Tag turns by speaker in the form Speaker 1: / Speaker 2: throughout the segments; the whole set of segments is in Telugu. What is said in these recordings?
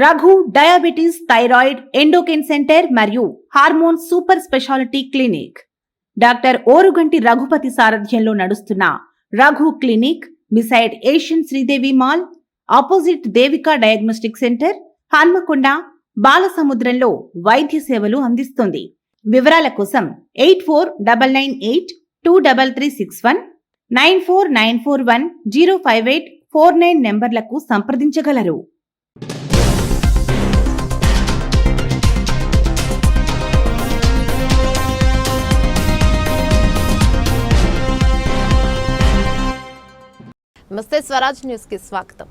Speaker 1: Raghu diabetes, thyroid, endocrine centre మరియు hormone super speciality clinic. Doctor Oruganti Raghupathi సారథ్యంలో నడుస్తున్న Raghu clinic beside Asian Sridevi mall, opposite Devika diagnostic centre, Hanmakonda, బాలసముద్రంలో వైద్య సేవలు అందిస్తుంది. వివరాల కోసం 8499823361, 9494105849 నెంబర్లకు సంప్రదించగలరు.
Speaker 2: నమస్తే, స్వరాజ్ న్యూస్ కి స్వాగతం.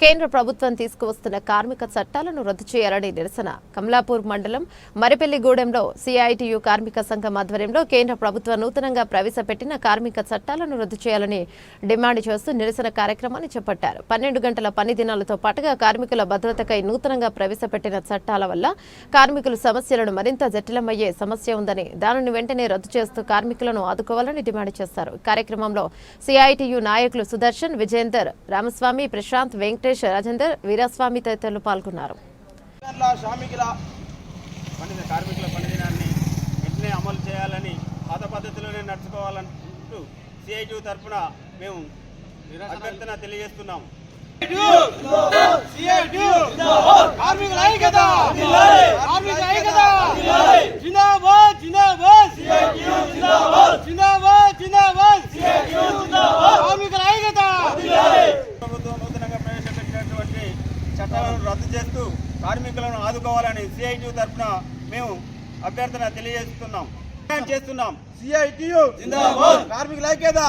Speaker 2: కేంద్ర ప్రభుత్వం తీసుకువస్తున్న కార్మిక చట్టాలను రద్దు చేయాలని నిరసన కమలాపూర్ మండలం మరిపెల్లిగూడెంలో సిఐటియు కార్మిక సంఘం ఆధ్వర్యంలో కేంద్ర ప్రభుత్వం నూతనంగా ప్రవేశపెట్టిన కార్మిక చట్టాలను రద్దు చేయాలని డిమాండ్ చేస్తూ నిరసన కార్యక్రమాన్ని చేపట్టారు. 12 గంటల పని దినాలతో పాటుగా కార్మికుల భద్రతకై నూతనంగా ప్రవేశపెట్టిన చట్టాల వల్ల కార్మికుల సమస్యలను మరింత జటిలమయ్యే సమస్య ఉందని, దానిని వెంటనే రద్దు చేస్తూ కార్మికులను ఆదుకోవాలని డిమాండ్ చేశారు. కార్యక్రమంలో సిఐటియు నాయకులు సుదర్శన్, విజేందర్, రామస్వామి, ప్రశాంత్, వెంకటేష్, రాజేందర్, వీరస్వామి తదితరులు పాల్గొన్నారు.
Speaker 3: కార్మికుల పని దినాన్ని వెంటనే అమలు చేయాలని, పాత పద్ధతిలోనే నడుచుకోవాలంటూ సిఐటియు తరఫున మేము అభ్యర్థన తెలియజేస్తున్నాము. ప్రభుత్వం నూతనంగా ప్రవేశపెట్టినటువంటి చట్టాలను రద్దు చేస్తూ కార్మికులను ఆదుకోవాలని సిఐటియు తరఫున మేము అభ్యర్థన తెలియజేస్తున్నాం. సిఐటియు జిందాబాద్. కార్మికుల ఐక్యత.